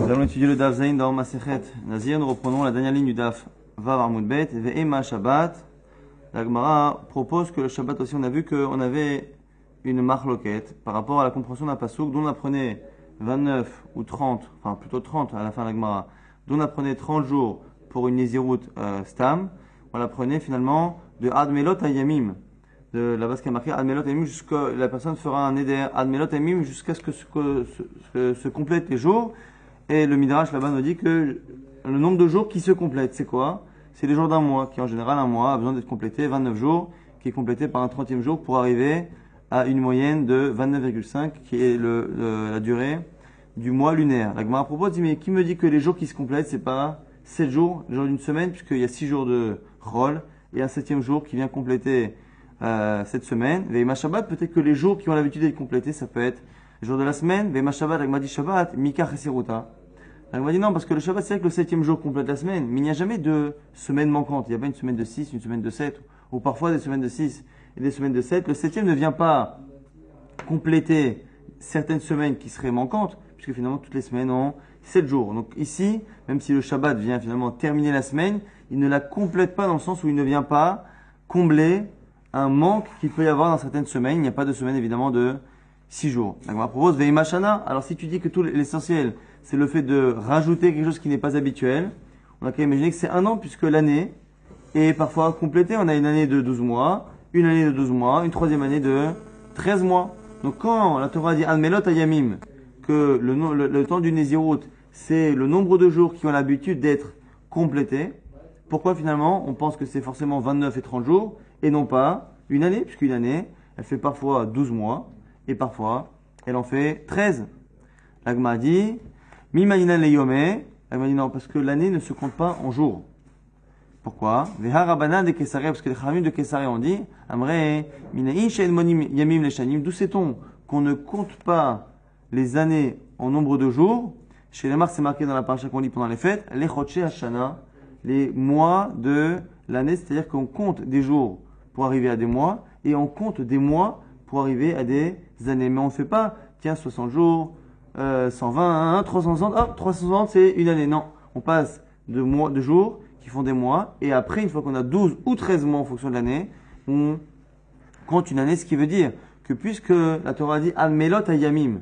Nous allons étudier le Daf Zayin dans Masechet Nazir. Nous reprenons la dernière ligne du Daf Vav Amud Bet. Ve'ema Shabbat. La Gemara propose que le Shabbat aussi, on a vu qu'on avait une marloquette par rapport à la compréhension d'un pasouk dont on apprenait 29 ou 30, enfin plutôt 30 à la fin de la Gemara, dont on apprenait 30 jours pour une Nézirut Stam. On l'apprenait finalement de Admelot Ayamim. De la base qui a marqué Admelot Ayamim jusqu'à la personne fera un éder Admelot Ayamim jusqu'à ce que se complètent les jours. Et le Midrash là-bas nous dit que le nombre de jours qui se complètent, c'est quoi? C'est les jours d'un mois, qui en général un mois a besoin d'être complété, 29 jours, qui est complété par un 30e jour pour arriver à une moyenne de 29,5 qui est la durée du mois lunaire. La Gemara propose, dit, mais qui me dit que les jours qui se complètent, c'est pas 7 jours, les jours d'une semaine, puisqu'il y a 6 jours de Rol et un 7e jour qui vient compléter cette semaine. Ve'ema Shabbat, peut-être que les jours qui ont l'habitude d'être complétés, ça peut être les jours de la semaine. Ve'ema Shabbat, la Gemara dit Shabbat, Mika Chesiruta. La Gemara dit non, parce que le Shabbat, c'est vrai que le 7e jour complète la semaine, mais il n'y a jamais de semaine manquante. Il n'y a pas une semaine de 6, une semaine de 7, ou parfois des semaines de 6 et des semaines de 7. Le 7e ne vient pas compléter certaines semaines qui seraient manquantes, puisque finalement toutes les semaines ont 7 jours. Donc ici, même si le Shabbat vient finalement terminer la semaine, il ne la complète pas dans le sens où il ne vient pas combler un manque qu'il peut y avoir dans certaines semaines. Il n'y a pas de semaine évidemment de 6 jours. La Gemara propose Ve'ema Shana. Alors si tu dis que tout l'essentiel, c'est le fait de rajouter quelque chose qui n'est pas habituel, on a qu'à imaginer que c'est un an, puisque l'année est parfois complétée. On a une année de 12 mois, une année de 12 mois, une troisième année de 13 mois. Donc quand la Torah dit Admelot Ayamim, que le temps du Nézirut, c'est le nombre de jours qui ont l'habitude d'être complétés, pourquoi finalement on pense que c'est forcément 29 et 30 jours et non pas une année, puisqu'une année, elle fait parfois 12 mois et parfois elle en fait 13. La Gemara dit Mimanina leyome. La Gemara dit non, parce que l'année ne se compte pas en jours. Pourquoi? Veha Rabbanan de Kesaré, parce que les Khamim de Kesaré ont dit Amre minaïn she'en monim yamim leshanim. D'où sait-on qu'on ne compte pas les années en nombre de jours? Chez les marques, c'est marqué dans la paracha qu'on lit pendant les fêtes, les Chodshei Hashana, les mois de l'année, c'est-à-dire qu'on compte des jours pour arriver à des mois et on compte des mois pour arriver à des années. Mais on ne fait pas, tiens, 60 jours, 120, 360, hop, 360 c'est une année. Non, on passe de mois, de jours qui font des mois et après, une fois qu'on a 12 ou 13 mois en fonction de l'année, on compte une année, ce qui veut dire que puisque la Torah dit Almelot Ayamim,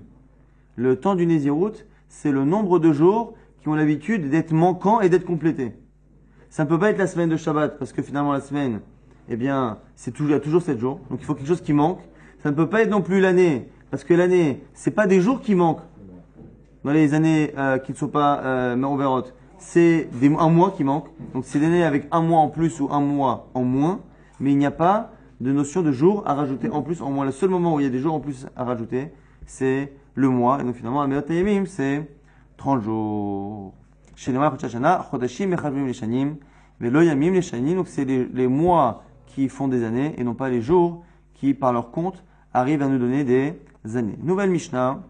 le temps du Nézirut, c'est le nombre de jours qui ont l'habitude d'être manquants et d'être complétés. Ça ne peut pas être la semaine de Shabbat, parce que finalement la semaine, eh bien, il y a toujours 7 jours, donc il faut quelque chose qui manque. Ça ne peut pas être non plus l'année, parce que l'année, c'est pas des jours qui manquent dans les années qui ne sont pas Meroverot. C'est un mois qui manque, donc c'est l'année avec un mois en plus ou un mois en moins, mais il n'y a pas de notion de jours à rajouter en plus, en moins. Le seul moment où il y a des jours en plus à rajouter, c'est le mois. Et donc finalement, Amelot Ayamim, c'est 30 jours. Chez les marques Chachana, Chodashim Mechavim Leshanim, Velo Yamim Leshanim, donc c'est les mois qui font des années et non pas les jours qui, par leur compte, arrivent à nous donner des années. Nouvelle Mishnah.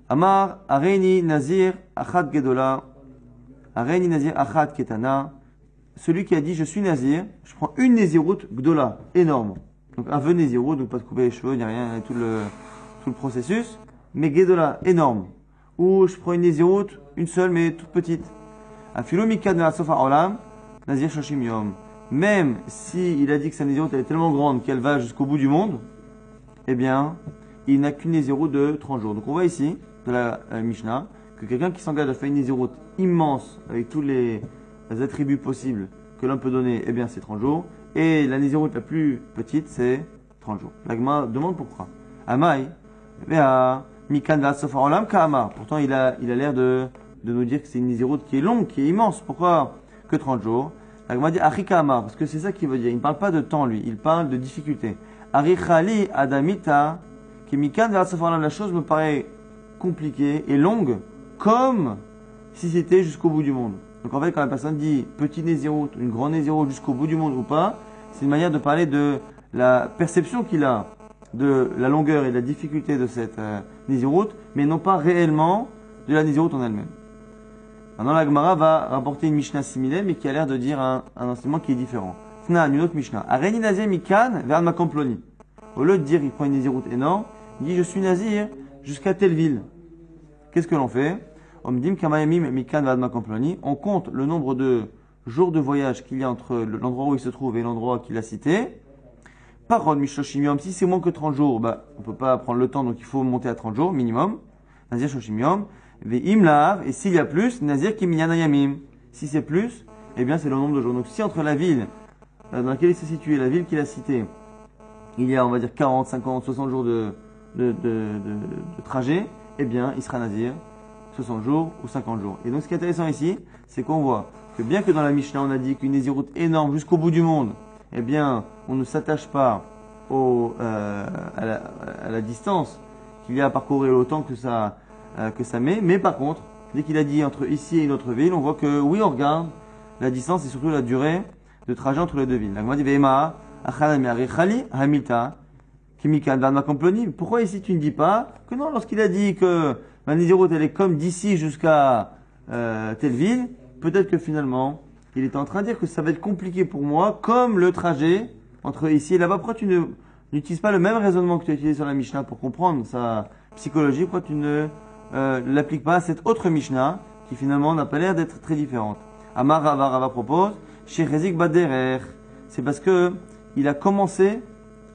Amar Areini Nazir Achat Gedola, Areini Nazir Achat Ketana. Celui qui a dit je suis Nazir, je prends une Nézirut Gdola, énorme. Donc un vœu Nézirut, donc pas de couper les cheveux, ni rien, tout le processus. Mais Gedola, énorme. Ou je prends une Nézirut, une seule mais toute petite. Afilo Mikad Me'atsof Ha'olam, Nazir Shoshim Yom. Même si il a dit que sa Nézirut elle est tellement grande qu'elle va jusqu'au bout du monde, eh bien, il n'a qu'une Nézirut de 30 jours. Donc on voit ici, de la Mishnah, que quelqu'un qui s'engage à faire une Nézirut immense, avec tous les attributs possibles que l'on peut donner, eh bien c'est 30 jours. Et la Nézirut la plus petite, c'est 30 jours. La Gemara demande pourquoi. Amai, Mikan Ve'atsof Ha'olam Ka'amar. Pourtant, il a l'air de nous dire que c'est une Nézirut qui est longue, qui est immense. Pourquoi que 30 jours? La Gemara dit Achi Ka'amar, parce que c'est ça qu'il veut dire. Il ne parle pas de temps, lui. Il parle de difficulté. Arichali Adamita, qui Mikan Ve'atsof Ha'olam. La chose me paraît compliquée et longue, comme si c'était jusqu'au bout du monde. Donc en fait, quand la personne dit petit Nézirut, une grande Nézirut jusqu'au bout du monde ou pas, c'est une manière de parler de la perception qu'il a de la longueur et de la difficulté de cette Nézirut, mais non pas réellement de la Nézirut en elle-même. Maintenant, la Gemara va rapporter une Mishnah similaire, mais qui a l'air de dire un enseignement qui est différent. Tna, une autre Mishnah. Areni Nazir Mikan vers Makamploni. Au lieu de dire il prend une Nézirut énorme, il dit je suis Nazir jusqu'à telle ville. Qu'est-ce que l'on fait? Omdim kamayamim mikan vadma komploni. On compte le nombre de jours de voyage qu'il y a entre l'endroit où il se trouve et l'endroit qu'il a cité. Par Mishoshim Yom, si c'est moins que 30 jours, bah, on peut pas prendre le temps, donc il faut monter à 30 jours minimum. Nazir Shoshim Yom. Ve'im lav, et s'il y a plus, Nazir Kiminyana Yamim. Si c'est plus, eh bien c'est le nombre de jours. Donc si entre la ville dans laquelle il se situe et la ville qu'il a citée, il y a, on va dire, 40, 50, 60 jours de trajet, eh bien il sera Nazir 60 jours ou 50 jours. Et donc ce qui est intéressant ici, c'est qu'on voit que bien que dans la Mishnah on a dit qu'une Néziroute énorme jusqu'au bout du monde, eh bien on ne s'attache pas à la distance qu'il y a à parcourir, le temps que ça met, mais par contre, dès qu'il a dit entre ici et une autre ville, on voit que oui, on regarde la distance et surtout la durée de trajet entre les deux villes. La Gemara dit Ve'ema achalami arichali hamilta kimikan varma komploni. Pourquoi ici tu ne dis pas que non, lorsqu'il a dit que ma Néziroute elle est comme d'ici jusqu'à telle ville, peut-être que finalement il était en train de dire que ça va être compliqué pour moi, comme le trajet entre ici et là-bas. Pourquoi tu n'utilises pas le même raisonnement que tu as utilisé sur la Mishnah pour comprendre sa psychologie? Pourquoi tu ne l'appliques pas à cette autre Mishnah qui finalement n'a pas l'air d'être très différente? Amar Rava propose chez Rezik Baderer. C'est parce que il a commencé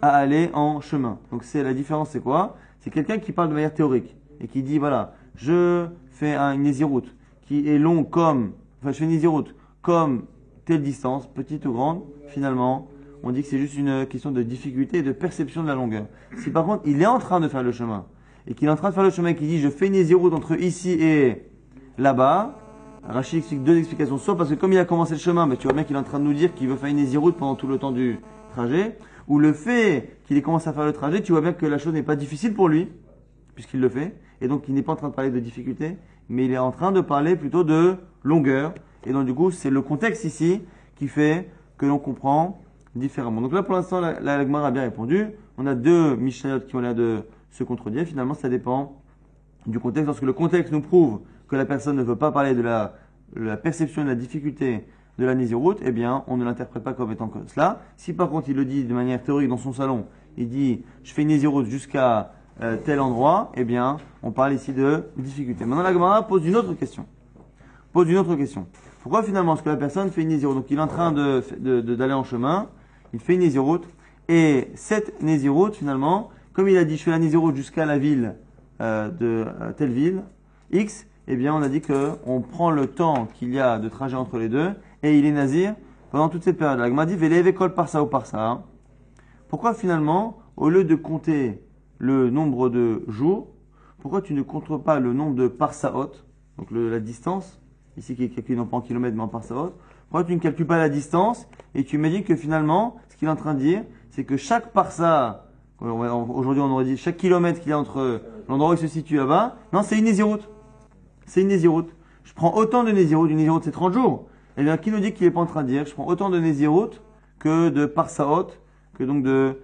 à aller en chemin. Donc c'est la différence, c'est quoi? C'est quelqu'un qui parle de manière théorique et qui dit voilà, je fais une Néziroute qui est long comme, enfin je fais une Néziroute comme telle distance, petite ou grande. Finalement, on dit que c'est juste une question de difficulté et de perception de la longueur. Si par contre il est en train de faire le chemin et qu'il est en train de faire le chemin et qu'il dit je fais une Néziroute entre ici et là-bas, Rachid explique deux explications. Soit parce que comme il a commencé le chemin, mais tu vois bien qu'il est en train de nous dire qu'il veut faire une Néziroute pendant tout le temps du trajet, ou le fait qu'il ait commencé à faire le trajet, tu vois bien que la chose n'est pas difficile pour lui, puisqu'il le fait, et donc il n'est pas en train de parler de difficulté, mais il est en train de parler plutôt de longueur, et donc du coup c'est le contexte ici qui fait que l'on comprend différemment. Donc là pour l'instant la Gemara a bien répondu, on a deux Mishnayot qui ont l'air de se contredire, finalement ça dépend du contexte. Lorsque le contexte nous prouve que la personne ne veut pas parler de la perception et de la difficulté de la Néziroute, eh bien, on ne l'interprète pas comme étant comme cela. Si par contre il le dit de manière théorique dans son salon, il dit je fais une Néziroute jusqu'à tel endroit, eh bien, on parle ici de difficulté. Maintenant la Gemara pose une autre question. Pourquoi finalement est-ce que la personne fait une Néziroute? Donc il est en train d'aller en chemin, il fait une Néziroute, et cette Néziroute finalement, comme il a dit je fais la Néziroute jusqu'à la ville de telle ville, X, eh bien on a dit qu'on prend le temps qu'il y a de trajet entre les deux, et il est nazir pendant toute cette période. La Gemara dit Velev école par ça ou par ça. Pourquoi finalement, au lieu de compter le nombre de jours, pourquoi tu ne comptes pas le nombre de parsaot, donc la distance, ici qui est calculé non pas en kilomètres mais en parsaot, pourquoi tu ne calcules pas la distance et tu me dis que finalement, ce qu'il est en train de dire, c'est que chaque parsa, aujourd'hui on aurait dit chaque kilomètre qu'il y a entre l'endroit où il se situe là-bas, non c'est une Néziroute. C'est une Néziroute. Je prends autant de Néziroute, une Néziroute c'est 30 jours. Et bien qui nous dit qu'il n'est pas en train de dire, je prends autant de Néziroute que de parsaot, que donc de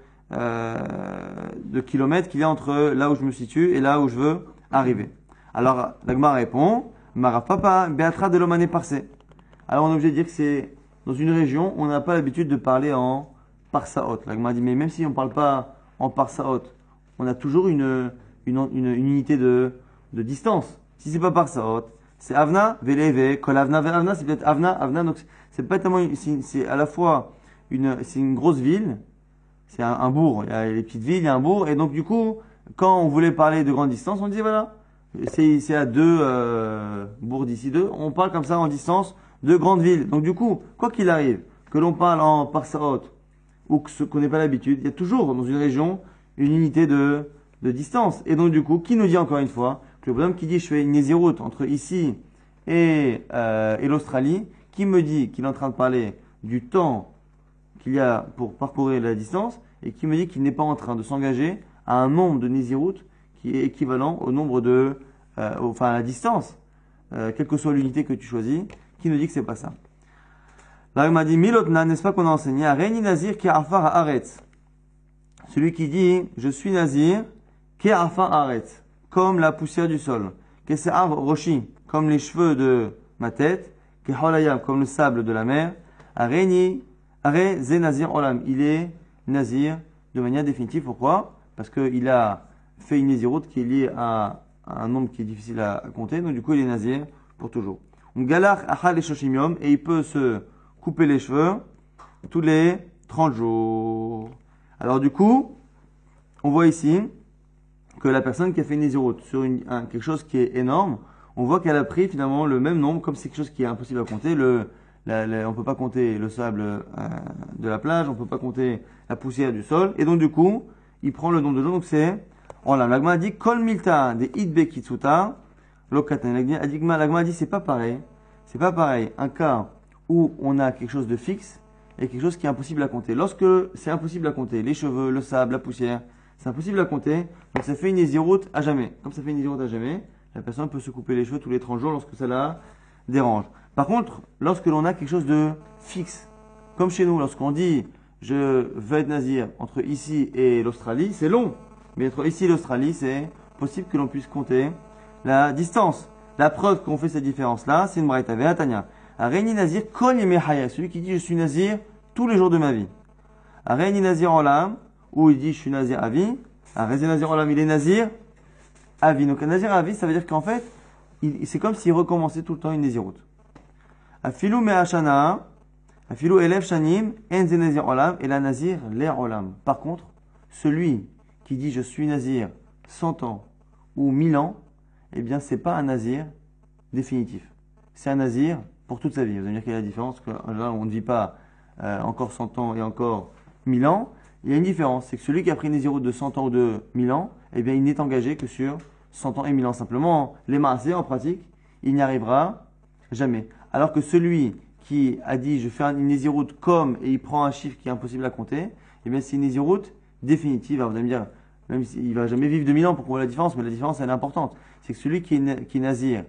kilomètres qu'il y a entre là où je me situe et là où je veux arriver. Alors, la Gemara répond, Maraf Papa, Beatra de l'Omane Parsé. Alors, on est obligé de dire que c'est dans une région où on n'a pas l'habitude de parler en parsaot. La Gemara dit, mais même si on ne parle pas en parsaot, on a toujours une unité de distance. Si c'est pas parsaot, c'est Avna, Veleve, Kol Avna, Avna, c'est peut-être Avna, donc c'est pas tellement, c'est à la fois c'est une grosse ville, c'est un bourg, il y a les petites villes, il y a un bourg, et donc du coup, quand on voulait parler de grande distance, on disait voilà, c'est à deux bourgs d'ici deux, on parle comme ça en distance de grandes villes. Donc du coup, quoi qu'il arrive, que l'on parle en parsaot ou qu'on n'ait pas l'habitude, il y a toujours dans une région une unité de distance. Et donc du coup, qui nous dit encore une fois que le bonhomme qui dit je fais une Néziroute entre ici et l'Australie, qui me dit qu'il est en train de parler du temps qu'il y a pour parcourir la distance et qui me dit qu'il n'est pas en train de s'engager à un nombre de Néziroute qui est équivalent au nombre à la distance, quelle que soit l'unité que tu choisis, qui nous dit que c'est pas ça. Là, il m'a dit, Milotna, n'est-ce pas qu'on a enseigné à Réni Nazir qui afar à Aretz. Celui qui dit, je suis Nazir, qui afar à Aretz, comme la poussière du sol, qui c'est Roshi, comme les cheveux de ma tête, qui Holayam, comme le sable de la mer, à Réni, Are Zé Nazir Olam, il est Nazir de manière définitive. Pourquoi? Parce qu'il a fait une Néziroute qui est liée à un nombre qui est difficile à compter, donc du coup il est nazir pour toujours. Galach achal et shoshimium, et il peut se couper les cheveux tous les 30 jours. Alors du coup, on voit ici que la personne qui a fait une nésiroute sur quelque chose qui est énorme, on voit qu'elle a pris finalement le même nombre, comme c'est quelque chose qui est impossible à compter. On ne peut pas compter le sable de la plage, on ne peut pas compter la poussière du sol, et donc du coup, il prend le nombre de jours, donc c'est, l'agma a dit, kol milta de idbe kitsuta, lokatan. L'agma a dit, c'est pas pareil, un cas où on a quelque chose de fixe et quelque chose qui est impossible à compter. Lorsque c'est impossible à compter, les cheveux, le sable, la poussière, c'est impossible à compter, donc ça fait une nésiroute à jamais. Comme ça fait une nésiroute à jamais, la personne peut se couper les cheveux tous les 30 jours lorsque ça la dérange. Par contre, lorsque l'on a quelque chose de fixe, comme chez nous, lorsqu'on dit je veux être nazir entre ici et l'Australie, c'est long. Mais entre ici et l'Australie, c'est possible que l'on puisse compter la distance. La preuve qu'on fait cette différence-là, c'est une braïta ve'atania. Areini nazir kol yemei haya, celui qui dit je suis nazir tous les jours de ma vie. Areini nazir olam, où il dit je suis nazir à vie. Areini nazir olam, il est nazir à vie. Donc un nazir à vie, ça veut dire qu'en fait, c'est comme s'il recommençait tout le temps une naziroute. Afilou me'ashana, afilou elef shanim, en ze nazir olam, et la nazir l'air olam. Par contre, celui qui dit je suis nazir 100 ans ou 1000 ans, eh bien c'est pas un nazir définitif. C'est un nazir pour toute sa vie. Vous allez me dire quelle est la différence, qu'en général on ne vit pas encore 100 ans et encore 1000 ans. Il y a une différence, c'est que celui qui a pris une naziroute de 100 ans ou de 1000 ans, eh bien il n'est engagé que sur 100 ans et 1000 ans. Simplement, les maasés, en pratique, il n'y arrivera jamais. Alors que celui qui a dit je fais une naziroute comme, et il prend un chiffre qui est impossible à compter, eh bien c'est une naziroute définitive. Alors vous allez me dire, même s'il ne va jamais vivre 2000 ans pour voir la différence, mais la différence elle est importante. C'est que celui qui est nazir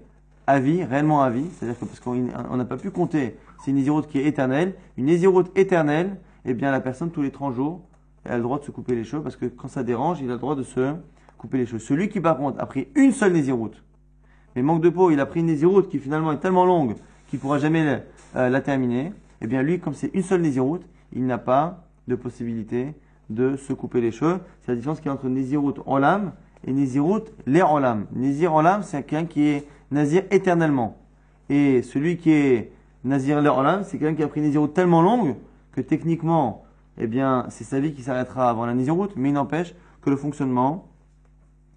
à vie, réellement à vie, c'est-à-dire que parce qu'on n'a pas pu compter, c'est une naziroute qui est éternelle. Une naziroute éternelle, eh bien la personne tous les 30 jours, elle a le droit de se couper les cheveux, parce que quand ça dérange, il a le droit de se couper les cheveux. Celui qui par contre a pris une seule naziroute, mais manque de peau, il a pris une naziroute qui finalement est tellement longue qu'il ne pourra jamais la terminer, eh bien lui, comme c'est une seule naziroute, il n'a pas de possibilité de se couper les cheveux. C'est la différence qu'il y a entre Nézirut Olam et Nézirut l'air Olam. Nézir Olam, c'est quelqu'un qui est nazir éternellement. Et celui qui est nazir l'air Olam, c'est quelqu'un qui a pris une Nézirut tellement longue que techniquement, eh bien, c'est sa vie qui s'arrêtera avant la Nézirut, mais il n'empêche que le fonctionnement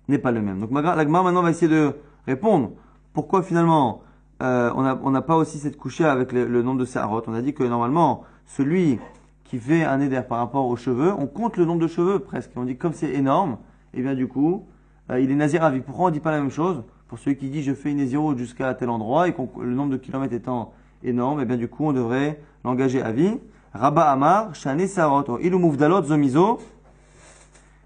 n'est pas le même. Donc l'Agma maintenant va essayer de répondre pourquoi finalement on n'a pas aussi cette couchée avec le nombre de Saharot. On a dit que normalement, celui qui fait un éder par rapport aux cheveux, on compte le nombre de cheveux presque. On dit comme c'est énorme, et bien du coup, il est nazir à vie. Pourquoi on ne dit pas la même chose pour celui qui dit je fais une naziroute jusqu'à tel endroit et le nombre de kilomètres étant énorme, et bien du coup on devrait l'engager à vie. Rabba Amar, Shane Sarot, Ilu Mouvdalot Zomizo.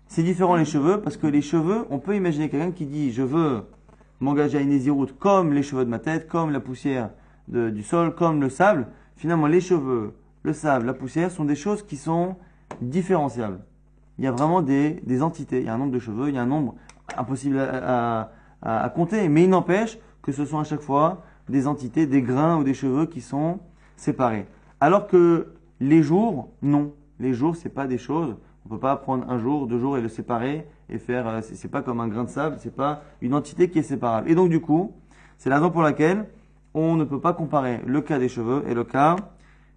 C'est différent les cheveux parce que les cheveux, on peut imaginer quelqu'un qui dit je veux m'engager à une naziroute comme les cheveux de ma tête, comme la poussière du sol, comme le sable. Finalement, les cheveux, le sable, la poussière sont des choses qui sont différenciables. Il y a vraiment des entités. Il y a un nombre de cheveux, il y a un nombre impossible à compter. Mais il n'empêche que ce sont à chaque fois des entités, des grains ou des cheveux qui sont séparés. Alors que les jours, non. Les jours, c'est pas des choses. On peut pas prendre un jour, 2 jours et le séparer et faire. C'est pas comme un grain de sable. C'est pas une entité qui est séparable. Et donc du coup, c'est la raison pour laquelle on ne peut pas comparer le cas des cheveux et le cas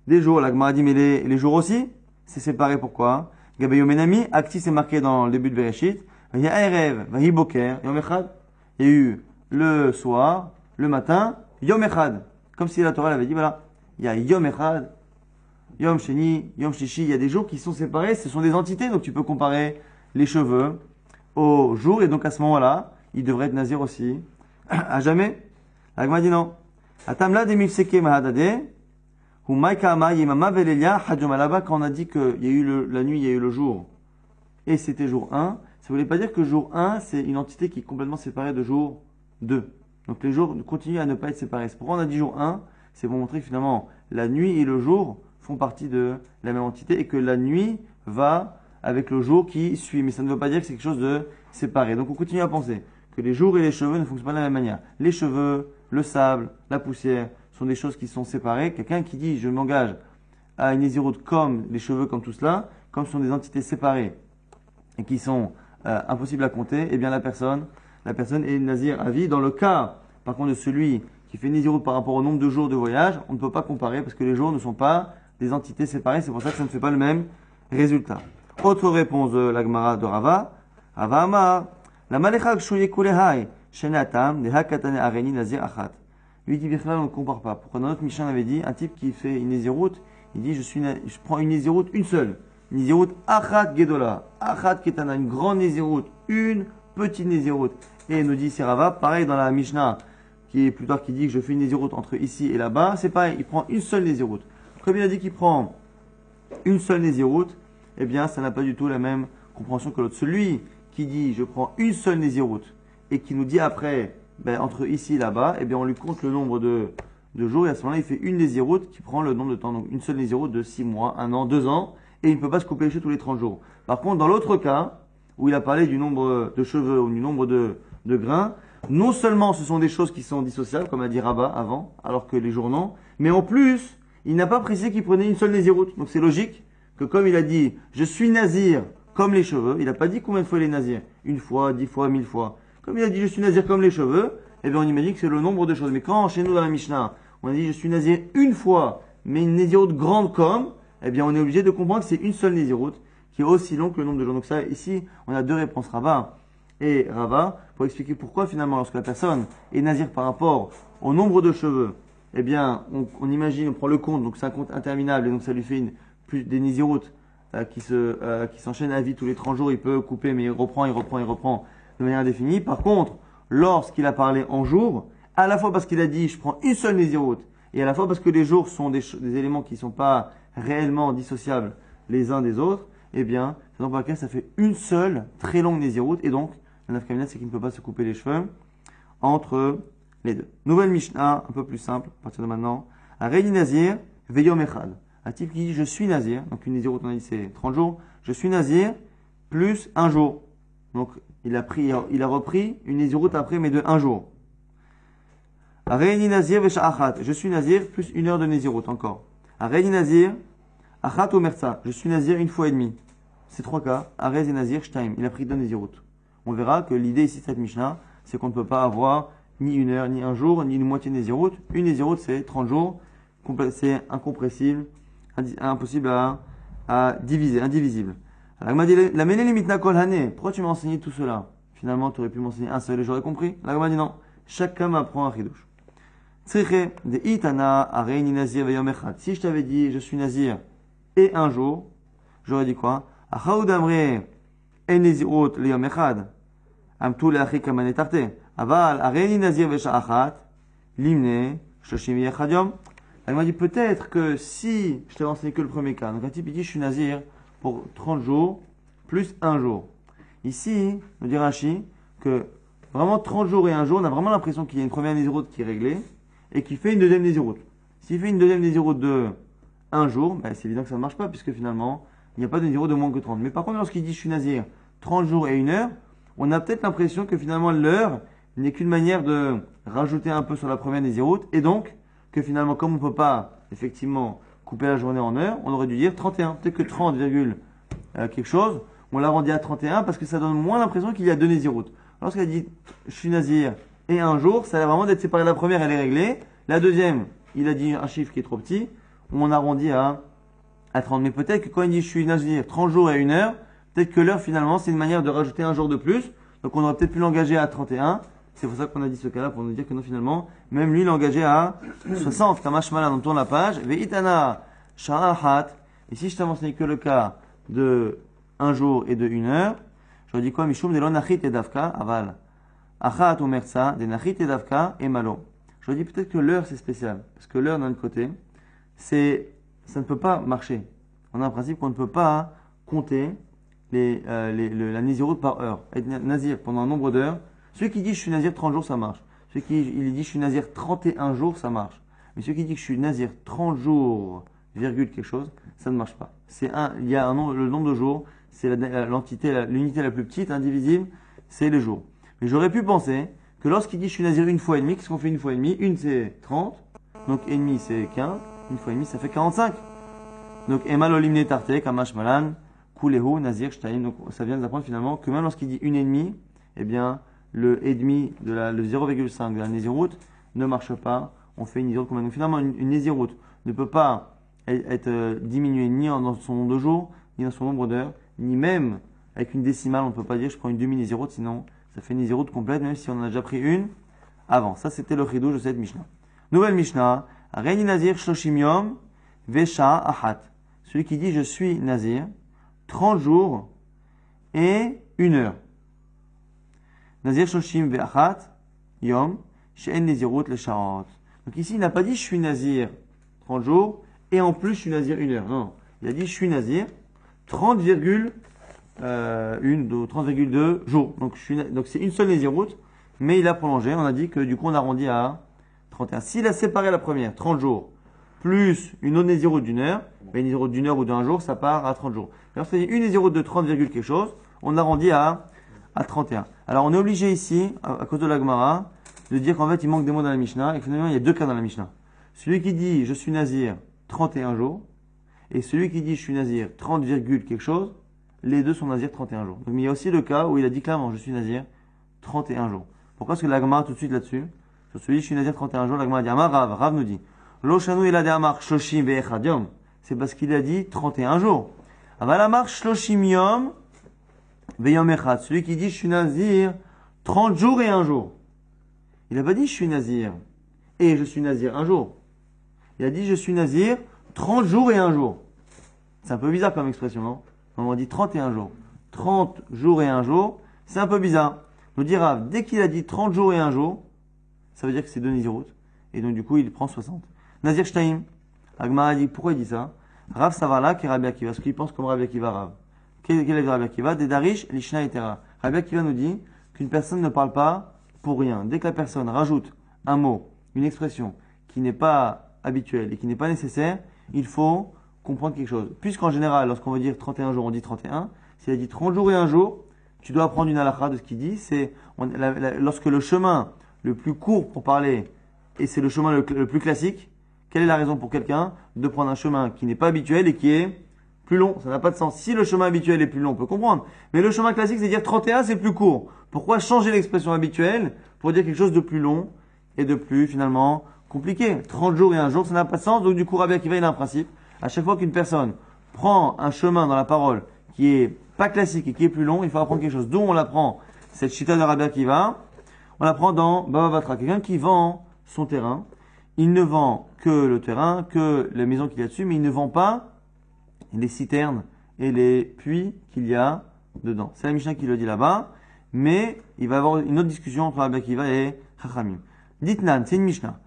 des jours. La Gemara dit mais les jours aussi, c'est séparé. Pourquoi? Gabayo Menami, Akti c'est marqué dans le début de Bereshit. Il y a Erev, Vahi Boker, Yom Echad. Il y a eu le soir, le matin, Yom Echad. Comme si la Torah avait dit voilà, il y a Yom Echad, Yom Sheni, Yom Shishi. Il y a des jours qui sont séparés, ce sont des entités. Donc tu peux comparer les cheveux au jour et donc à ce moment-là, il devrait être nazir aussi. À jamais. La Gemara dit non. Atamla de Mifseke Mahadade. Quand on a dit qu'il y a eu la nuit, il y a eu le jour, et c'était jour 1, ça ne voulait pas dire que jour 1, c'est une entité qui est complètement séparée de jour 2. Donc les jours continuent à ne pas être séparés. C'est pourquoi on a dit jour 1, c'est pour montrer que finalement, la nuit et le jour font partie de la même entité, et que la nuit va avec le jour qui suit. Mais ça ne veut pas dire que c'est quelque chose de séparé. Donc on continue à penser que les jours et les cheveux ne fonctionnent pas de la même manière. Les cheveux, le sable, la poussière, sont des choses qui sont séparées. Quelqu'un qui dit je m'engage à une nésiroute comme les cheveux, comme tout cela, comme ce sont des entités séparées et qui sont impossibles à compter, eh bien la personne la personne est nazir à vie. Dans le cas, par contre, de celui qui fait Nézirut par rapport au nombre de jours de voyage, on ne peut pas comparer parce que les jours ne sont pas des entités séparées, c'est pour ça que ça ne fait pas le même résultat. Autre réponse de la Gemara de Rava. Rava Amar, la malechak shuye kulehai, shenatam, de hakatane areni nazir achat. Lui dit, on ne compare pas. Pourquoi dans notre Mishnah, on avait dit, un type qui fait une Nézirut, il dit, je prends une Nézirut, une seule. Nézirut achat gedola, achat ketana, une grande Nézirut, une petite Nézirut. Et il nous dit, c'est Rava, pareil dans la Mishnah, qui est plus tard qui dit que je fais une Nézirut entre ici et là-bas, c'est pareil, il prend une seule Nézirut. Comme il a dit qu'il prend une seule Nézirut, eh bien, ça n'a pas du tout la même compréhension que l'autre. Celui qui dit je prends une seule Nézirut et qui nous dit après, entre ici et là-bas, eh bien, on lui compte le nombre de jours et à ce moment-là, il fait une Nézirut qui prend le nombre de temps. Donc, une seule Nézirut de 6 mois, 1 an, 2 ans et il ne peut pas se couper les cheveux tous les 30 jours. Par contre, dans l'autre cas, où il a parlé du nombre de cheveux ou du nombre de grains, non seulement ce sont des choses qui sont dissociables, comme a dit Rabat avant, alors que les jours non, mais en plus, il n'a pas précisé qu'il prenait une seule Nézirut. Donc c'est logique que comme il a dit, je suis nazir comme les cheveux, il n'a pas dit combien de fois il est nazir. 1 fois, 10 fois, 1000 fois. Comme il a dit, je suis nazir comme les cheveux, eh bien on imagine que c'est le nombre de choses. Mais quand chez nous dans la Mishnah, on a dit, je suis nazir une fois, mais une Nézirut grande comme, eh bien on est obligé de comprendre que c'est une seule Nézirut qui est aussi longue que le nombre de jours. Donc ça, ici, on a deux réponses, Rabat et Rava, pour expliquer pourquoi finalement, lorsque la personne est nazir par rapport au nombre de cheveux, eh bien, on imagine, on prend le compte, donc c'est un compte interminable, et donc ça lui fait des Nézirut qui s'enchaînent à vie tous les 30 jours, il peut couper, mais il reprend de manière indéfinie. Par contre, lorsqu'il a parlé en jours, à la fois parce qu'il a dit je prends une seule Nézirut, et à la fois parce que les jours sont des éléments qui ne sont pas réellement dissociables les uns des autres, eh bien, c'est donc pour laquelle ça fait une seule très longue Nézirut, et donc, la nafkamina, c'est qu'il ne peut pas se couper les cheveux entre les deux. Nouvelle Mishnah, un peu plus simple, à partir de maintenant. Reini Nazir, Veyom Echad. Un type qui dit je suis Nazir, donc une Nézirut, on a dit c'est 30 jours, je suis Nazir plus un jour. Donc, il a repris une Nézirut après, mais de un jour. Reini Nazir, Vesha'achat. Je suis Nazir plus 1 heure de Nézirut encore. Reini Nazir, Achat ou Merza. Je suis Nazir 1 fois et demi. Ces 3 cas, Arez et Nazir, Shtaim. Il a pris 2 Nézirut. On verra que l'idée ici de cette Mishnah, c'est qu'on ne peut pas avoir ni 1 heure, ni un jour, ni une moitié de Nézirut. Une Nézirut, c'est 30 jours. C'est incompressible, impossible à diviser, indivisible. Alors, il m'a dit, la menel mitna kol hané. Pourquoi tu m'as enseigné tout cela? Finalement, tu aurais pu m'enseigner un seul et j'aurais compris. Alors, il m'a dit non. Chacun m'apprend un chidouche. Tzriche, de itana, areini nazir veyom echad. Si je t'avais dit, je suis nazir et un jour, j'aurais dit quoi? Achaoud amre, en nezirut leyom echad. Amtu leachi kamanetarte. Aval, areini nazir vesha'achat, limne, shoshim yechad yom. Elle m'a dit peut-être que si je t'avais enseigné que le premier cas, donc un type il dit je suis nazir pour 30 jours plus un jour. Ici, nous dit Rashi que vraiment 30 jours et un jour, on a vraiment l'impression qu'il y a une première Nézirut qui est réglée et qui fait une deuxième Nézirut. S'il fait une deuxième Nézirut de un jour, ben c'est évident que ça ne marche pas puisque finalement il n'y a pas de Nézirut de moins que 30. Mais par contre, lorsqu'il dit je suis nazir 30 jours et 1 heure, on a peut-être l'impression que finalement l'heure n'est qu'une manière de rajouter un peu sur la première Nézirut et donc que finalement, comme on ne peut pas, effectivement, couper la journée en heures, on aurait dû dire 31. Peut-être que 30, quelque chose, on l'arrondit à 31 parce que ça donne moins l'impression qu'il y a 2 Nézirut. Lorsqu'elle dit, je suis nazir et un jour, ça a l'air vraiment d'être séparé. La première, elle est réglée. La deuxième, il a dit un chiffre qui est trop petit. On arrondit à 30. Mais peut-être que quand il dit, je suis nazir 30 jours et 1 heure, peut-être que l'heure, finalement, c'est une manière de rajouter un jour de plus. Donc, on aurait peut-être pu l'engager à 31. C'est pour ça qu'on a dit ce cas-là, pour nous dire que non, finalement, même lui, il est engagé à 60. Kamash Malan, on tourne la page. Ve'itana sha'ahat. Et si je t'avais enseigné que le cas de un jour et de 1 heure, j'aurais dit quoi? Mishum de l'onachit et davka, aval. Achat ou merza, de nachit et davka, et malo. J'aurais dit peut-être que l'heure, c'est spécial. Parce que l'heure, d'un autre côté, ça ne peut pas marcher. On a un principe qu'on ne peut pas compter la Nézirut par heure. Être nazir pendant un nombre d'heures. Celui qui dit je suis nazir 30 jours, ça marche. Celui qui dit je suis nazir 31 jours, ça marche. Mais celui qui dit que je suis nazir 30 jours, virgule quelque chose, ça ne marche pas. Il y a le nombre de jours, c'est l'unité la plus petite, indivisible, c'est les jours. Mais j'aurais pu penser que lorsqu'il dit je suis nazir 1 fois et demi, qu'est-ce qu'on fait 1 fois et demi? Une c'est 30, donc et demi c'est 15, 1 fois et demi ça fait 45. Donc emal olimne tarte, kamash malan, kulehu, nazir, shtaim. Donc ça vient nous apprendre finalement que même lorsqu'il dit 1 et demi, eh bien, le et demi le 0,5 de la Néziroute ne marche pas. On fait une Néziroute combien? Donc finalement, une Néziroute ne peut pas être diminuée ni dans son nombre de jours, ni dans son nombre d'heures, ni même avec une décimale. On ne peut pas dire je prends une demi-Néziroute, sinon ça fait une Néziroute complète, même si on en a déjà pris une avant. Ça, c'était le chidouche de cette Mishnah. Nouvelle Mishnah. Reini Nazir Shloshim Yom Vesha Ahat. Celui qui dit je suis Nazir, 30 jours et 1 heure. Nazir Shloshim Ve'achat Yom She'en Nezirut Le Sharot. Donc ici, il n'a pas dit je suis Nazir 30 jours et en plus je suis Nazir 1 heure. Non, il a dit je suis Nazir 30,2 jours. Donc c'est une seule Néziroute, mais il a prolongé. On a dit que du coup on arrondit à 31. S'il a séparé la première, 30 jours, plus une autre Néziroute d'1 heure, une Néziroute d'1 heure ou d'1 jour, ça part à 30 jours. Alors c'est une Néziroute de 30, quelque chose, on arrondit à 31. Alors on est obligé ici, à cause de la Gemara, de dire qu'en fait il manque des mots dans la Mishnah, et que finalement il y a deux cas dans la Mishnah. Celui qui dit je suis Nazir 31 jours, et celui qui dit je suis Nazir 30, quelque chose, les deux sont Nazir 31 jours. Donc, mais il y a aussi le cas où il a dit clairement je suis Nazir 31 jours. Pourquoi est-ce que la Gemara tout de suite là-dessus? Sur celui je suis Nazir 31 jours, la Gemara dit Amar Rav nous dit Lo shanu ela de amar shloshim ve'echad yom. C'est parce qu'il a dit 31 jours. Aval amar shloshim yom ve'yom echad. Celui qui dit je suis Nazir 30 jours et 1 jour. Il n'a pas dit je suis Nazir et je suis Nazir 1 jour. Il a dit je suis Nazir 30 jours et 1 jour. C'est un peu bizarre comme expression, non? On dit 31 jours. 30 jours et 1 jour, c'est un peu bizarre. Nous dit Rav, dès qu'il a dit 30 jours et 1 jour, ça veut dire que c'est deux Nézirout. Et donc du coup, il prend 60. Nazir Shtaim. Agmara a dit, pourquoi il dit ça? Rav Savala qui est Rabbi Akiva, parce qu'il pense comme Rabbi Akiva Rav. Quel est le Rabbi Akiva? Des Darish, Lishna et Tera. Rabbi Akiva nous dit qu'une personne ne parle pas pour rien. Dès que la personne rajoute un mot, une expression qui n'est pas habituelle et qui n'est pas nécessaire, il faut comprendre quelque chose. Puisqu'en général, lorsqu'on veut dire 31 jours, on dit 31. S'il a dit 30 jours et 1 jour, tu dois apprendre une halakha de ce qu'il dit. Lorsque le chemin le plus court pour parler, et c'est le chemin le plus classique, quelle est la raison pour quelqu'un de prendre un chemin qui n'est pas habituel et qui est plus long? Ça n'a pas de sens. Si le chemin habituel est plus long, on peut comprendre. Mais le chemin classique, c'est dire 31, c'est plus court. Pourquoi changer l'expression habituelle pour dire quelque chose de plus long et de plus, finalement, compliqué? 30 jours et 1 jour, ça n'a pas de sens. Donc, du coup, Rabbi Akiva, il a un principe. À chaque fois qu'une personne prend un chemin dans la parole qui est pas classique et qui est plus long, il faut apprendre quelque chose. D'où on l'apprend, cette chita de Rabbi Akiva, on l'apprend dans Baba Batra. Quelqu'un qui vend son terrain, il ne vend que le terrain, que la maison qu'il y a dessus, mais il ne vend pas les citernes et les puits qu'il y a dedans. C'est la Mishnah qui le dit là-bas, mais il va y avoir une autre discussion entre Rabbi Akiva et Chachamim. Ditnan, c'est une Mishnah.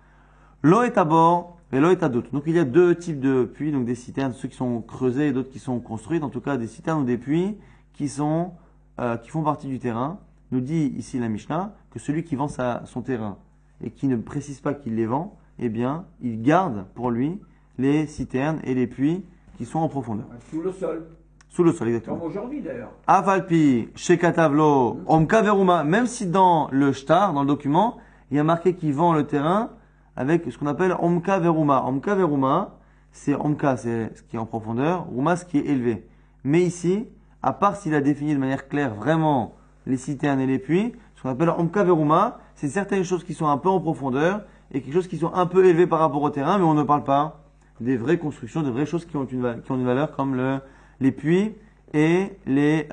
Lo et abor et lo et adot. Donc il y a deux types de puits, donc des citernes, ceux qui sont creusés et d'autres qui sont construits, en tout cas des citernes ou des puits qui font partie du terrain. Nous dit ici la Mishnah que celui qui vend son terrain et qui ne précise pas qu'il les vend, eh bien, il garde pour lui les citernes et les puits qui sont en profondeur. Sous le sol. Sous le sol, exactement. Comme aujourd'hui d'ailleurs. Avalpi, Shekatavlo, Omka Veruma, même si dans le shtar, dans le document, il y a marqué qu'il vend le terrain avec ce qu'on appelle Omka Veruma. Omka Veruma, c'est Omka, c'est ce qui est en profondeur, Ruma, ce qui est élevé. Mais ici, à part s'il a défini de manière claire vraiment les citernes et les puits, ce qu'on appelle Omka Veruma, c'est certaines choses qui sont un peu en profondeur et quelque chose qui sont un peu élevées par rapport au terrain, mais on ne parle pas des vraies constructions, de vraies choses qui ont une valeur comme les puits et les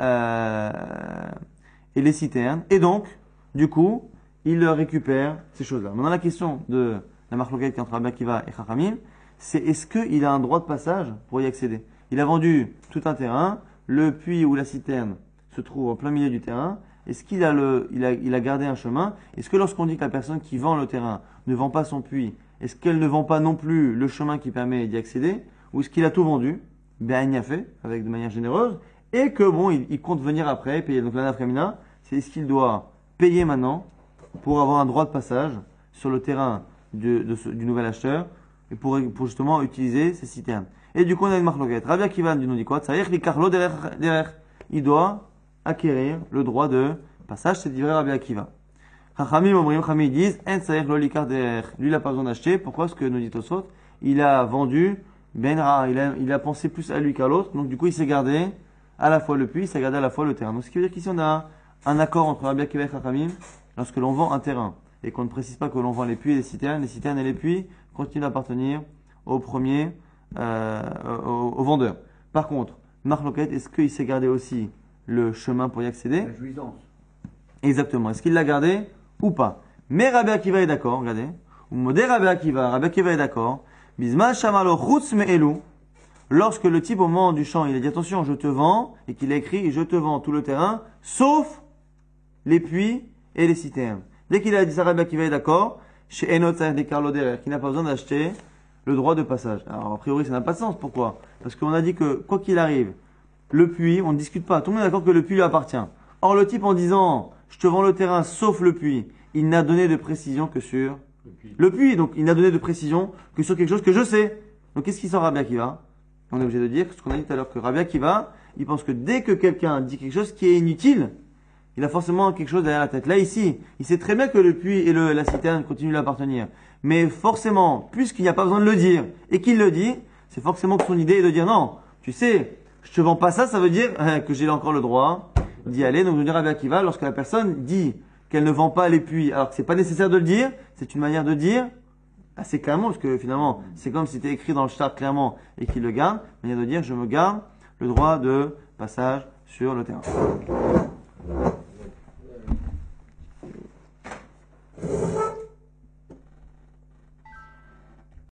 citernes. Et donc, du coup, il récupère ces choses-là. Maintenant, la question de la marloquette entre Rabbi Akiva et Chachamim, c'est est-ce qu'il a un droit de passage pour y accéder? Il a vendu tout un terrain, le puits ou la citerne se trouve en plein milieu du terrain. Est-ce qu'il a gardé un chemin? Est-ce que lorsqu'on dit que la personne qui vend le terrain ne vend pas son puits, est-ce qu'elle ne vend pas non plus le chemin qui permet d'y accéder? Ou est-ce qu'il a tout vendu? Ben, il a fait, de manière généreuse, et que bon, il compte venir après, payer. Donc la nafkamina, c'est est-ce qu'il doit payer maintenant pour avoir un droit de passage sur le terrain du nouvel acheteur, et pour justement utiliser ces citernes. Et du coup, on a une marloquette. Rabbi Akiva nous dit quoi? Il doit acquérir le droit de passage, c'est vrai Rabbi Akiva. Chachamim disent, lui, il n'a pas besoin d'acheter. Pourquoi? Parce que nous dit Tosot, il a vendu Benra, il a pensé plus à lui qu'à l'autre, donc du coup, il s'est gardé à la fois le puits, il s'est gardé à la fois le terrain. Donc, ce qui veut dire qu'ici, on a un accord entre Rabbi Akiva et Chachamim lorsque l'on vend un terrain et qu'on ne précise pas que l'on vend les puits et les citernes et les puits continuent d'appartenir au premier, au vendeur. Par contre, Marloquet, est-ce qu'il s'est gardé aussi le chemin pour y accéder? La jouissance. Exactement. Est-ce qu'il l'a gardé ou pas? Mais Rabbi Akiva est d'accord, regardez. Ou Modé Rabbi Akiva est d'accord. Bisma Shamalo Chutz Me'elu. Lorsque le type au moment du chant, il a dit attention, je te vends, et qu'il a écrit je te vends tout le terrain, sauf les puits et les citernes. Dès qu'il a dit ça, Rabbi Akiva est d'accord, chez Enot des Carlo Derer, qui n'a pas besoin d'acheter le droit de passage. Alors, a priori, ça n'a pas de sens. Pourquoi? Parce qu'on a dit que, quoi qu'il arrive, le puits, on ne discute pas. Tout le monde est d'accord que le puits lui appartient. Or, le type, en disant, je te vends le terrain sauf le puits, il n'a donné de précision que sur le puits. Donc, il n'a donné de précision que sur quelque chose que je sais. Donc, qu'est-ce qui sort Rabbi Akiva? On est obligé de dire ce qu'on a dit tout à l'heure, que Rabbi Akiva, il pense que dès que quelqu'un dit quelque chose qui est inutile, il a forcément quelque chose derrière la tête. Là, ici, il sait très bien que le puits et la citerne continuent à l'appartenir. Mais forcément, puisqu'il n'y a pas besoin de le dire, et qu'il le dit, c'est forcément que son idée est de dire non, tu sais, je te vends pas ça, ça veut dire que j'ai encore le droit d'y aller. Donc, je veux dire Rabbi Akiva, lorsque la personne dit qu'elle ne vend pas les puits, alors que c'est pas nécessaire de le dire, c'est une manière de dire assez clairement, parce que finalement, c'est comme si c'était écrit dans le shtar clairement et qu'il le garde, manière de dire je me garde le droit de passage sur le terrain.